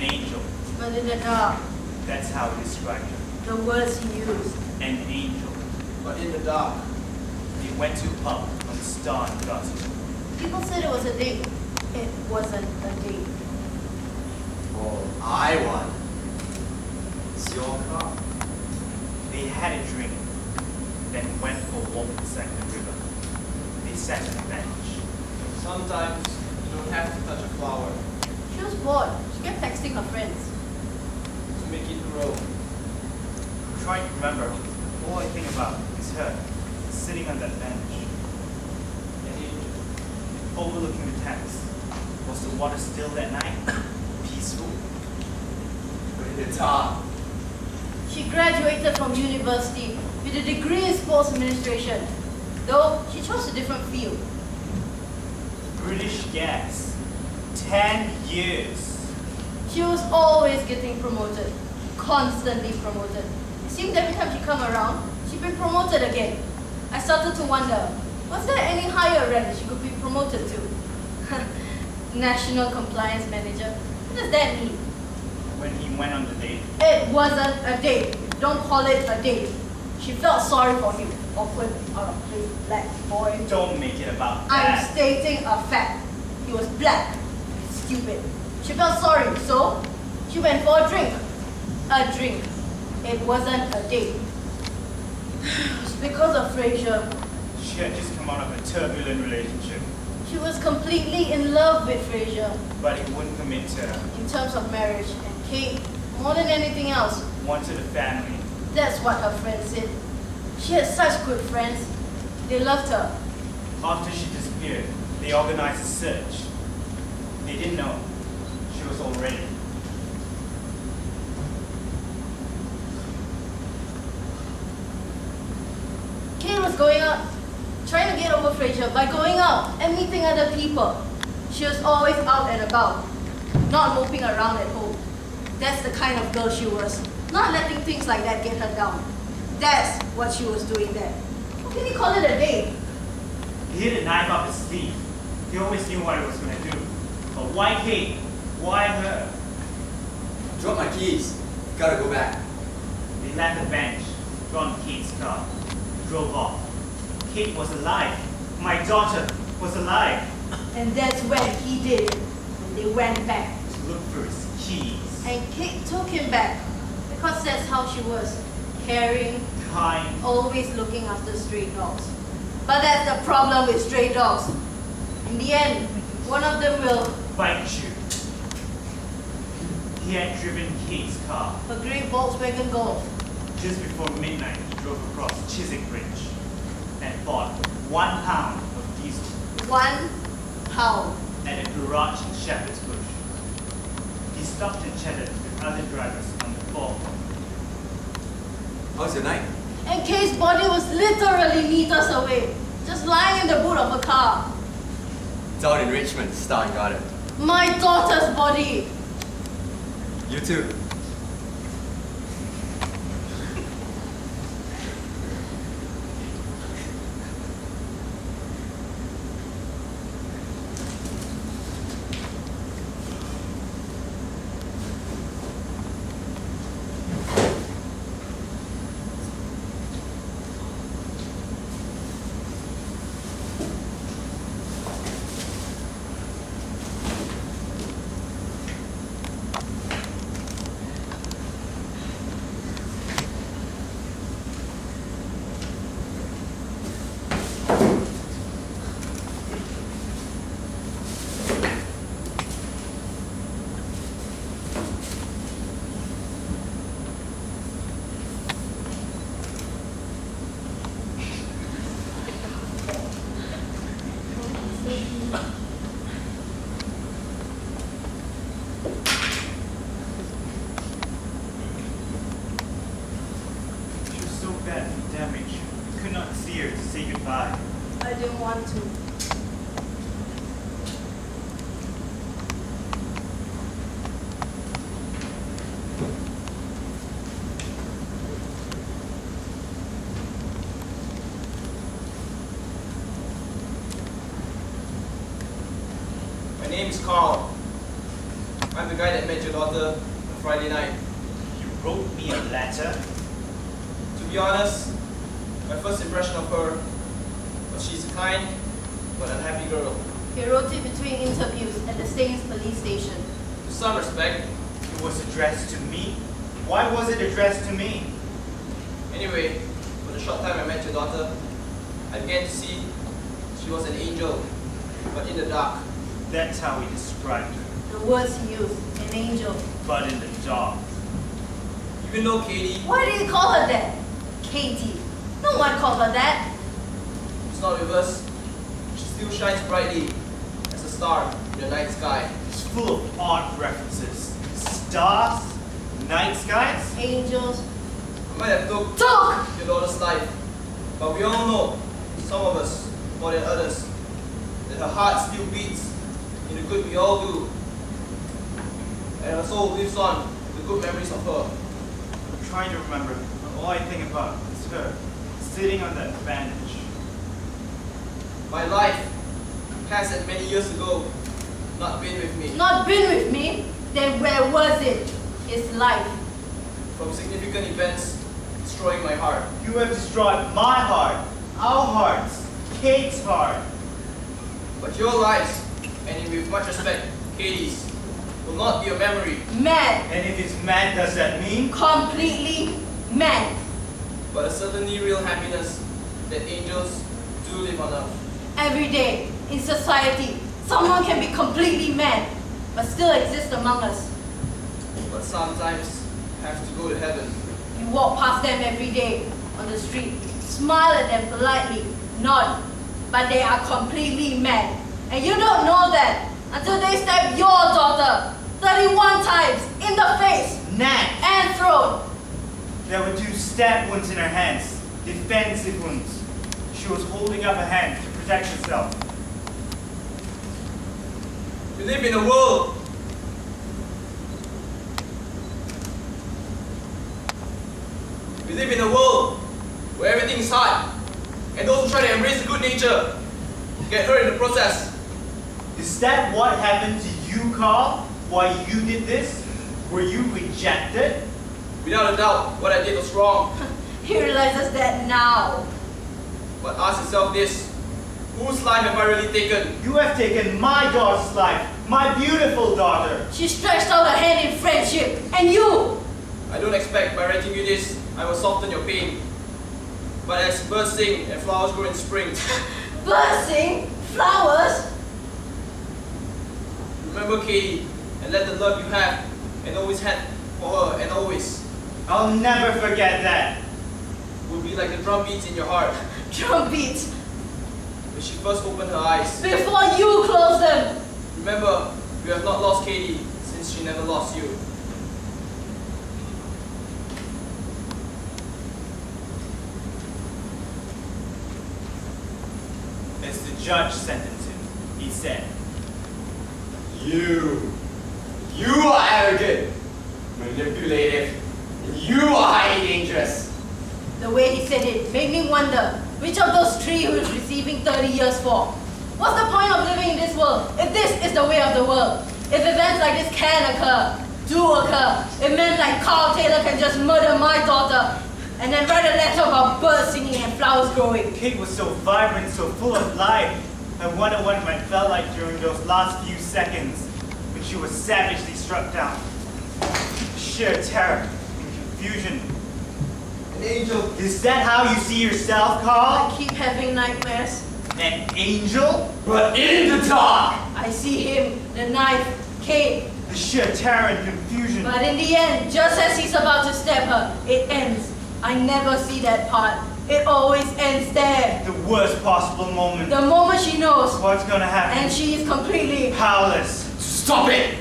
angel. But in the dark, That's how he described her. the words he used. An angel. But in the dark, They went to a pub on the Star and Garter. People said it was a date. It wasn't a date. all I want is your car. They had a drink, then went for a walk beside the river. They sat on a bench. Sometimes you don't have to touch a flower She was bored. She kept texting her friends. to make it grow. I'm trying to remember. All I think about is her, sitting on that bench, An angel. overlooking the Thames. Was the water still that night? Peaceful? But in the dark, She graduated from university with a degree in sports administration, though she chose a different field. British gas. 10 years. She was always getting promoted, constantly promoted. It seemed every time she come around, she'd been promoted again. I started to wonder, was there any higher rank that she could be promoted to? National Compliance Manager. What does that mean? When he went on the date, It wasn't a date. Don't call it a date. She felt sorry for him. Awkward, out of place, black boy. don't make it about I'm that. stating a fact. He was black. Stupid. She felt sorry, so she went for a drink. A drink. It wasn't a date. It's because of Fraser. She had just come out of a turbulent relationship, She was completely in love with Fraser but he wouldn't commit to her. in terms of marriage. And Kate, more than anything else, Wanted a family. that's what her friends said. She had such good friends. They loved her. After she disappeared, they organized a search. They didn't know she was already. Kate was going out, trying to get over Fraser by going out and meeting other people. She was always out and about, not moping around at home. That's the kind of girl she was, not letting things like that get her down. That's what she was doing there. How can you call it a date? He hid a knife up his sleeve. He always knew what he was going to do. But why Kate? Why her? drop my keys. Gotta go back. They left the bench, got on Kate's car, drove off. Kate was alive. My daughter was alive. And that's when he did it. And they went back. To look for his keys. And Kate took him back because that's how she was. Caring, Kind. always looking after stray dogs. But that's the problem with stray dogs. In the end, one of them will. Bite you. He had driven Kate's car. A grey Volkswagen Golf. Just before midnight, he drove across Chiswick Bridge and bought 1 pound of diesel 1 pound. at a garage in Shepherd's Bush. He stopped and chatted with other drivers on the forecourt. How's your night? And Kate's body was literally meters away, just lying in the boot of a car. It's out in Richmond, Star and Garter. My daughter's body. You too. She was so badly damaged, we could not see her to say goodbye. I didn't want to. My name's Carl. I'm the guy guy that met your daughter on Friday night. You wrote me a letter? To be honest, my first impression of her was she's a kind but unhappy girl. He wrote it between interviews at the Staines police station. To some respect, It was addressed to me. Why was it addressed to me? anyway, for the short time I met your daughter, I began to see she was an angel, but in the dark. That's how he described her. The words he used, an angel. But in the dark. Even though Katie Why did he call her that? Katie. No one called her that. is not with us, she still shines brightly as a star in the night sky. It's full of odd references. Stars? Night skies? Angels. I might have took Talk! your daughter's life, but we all know, some of us more than others, that her heart still beats in the good we all do. And her soul lives on with good memories of her. I'm trying to remember. And all I think about is her, sitting on that bench. My life has at many years ago not been with me. Not been with me? Then where was it? His life. From significant events destroying my heart. You have destroyed my heart, our hearts, Kate's heart. But your lives, and with much respect, Katie's, will not be a memory, Mad. And if it's mad, does that mean? Completely mad. but a certainly real happiness that angels do live on earth. Every day, in society, someone can be completely mad, but still exist among us. But sometimes have to go to heaven. You walk past them every day on the street, smile at them politely, nod, but they are completely mad. And you don't know that until they stab your daughter 31 times in the face Neck! and throat. There were 2 stab wounds in her hands, defensive wounds. She was holding up a hand to protect herself. We live in a world where everything is hard, and those who try to embrace the good nature get hurt in the process. Is that what happened to you, Carl? Why you did this? Were you rejected? Without a doubt, what I did was wrong. He realizes that now. But ask yourself this: whose life have I really taken? You have taken my daughter's life, my beautiful daughter. She stretched out her hand in friendship, and you! I don't expect by writing you this I will soften your pain. But as birds sing and flowers grow in spring, Birds sing, flowers. remember Katie and let the love you have and always had for her and always I'll never forget that. will be like the drum beats in your heart Drum beats. when she first opened her eyes. Before you close them. Remember, you have not lost Katie since she never lost you. As the judge sentenced him, he said, You are arrogant, manipulative, and you are highly dangerous. The way he said it made me wonder which of those 3 he was receiving 30 years for. What's the point of living in this world if this is the way of the world? If events like this can occur, do occur, if men like Carl Taylor can just murder my daughter and then write a letter about birds singing and flowers growing. Kate was so vibrant, so full of life. I wonder what it might felt like during those last few seconds when she was savagely struck down. Sheer terror and confusion. An angel. Is that how you see yourself, Carl? I keep having nightmares. An angel? But in the dark. I see him, the knife, Kate. The sheer terror and confusion. But in the end, just as he's about to stab her, it ends. I never see that part. It always ends there. The worst possible moment. The moment she knows, What's gonna happen? and she is completely Powerless. Stop it!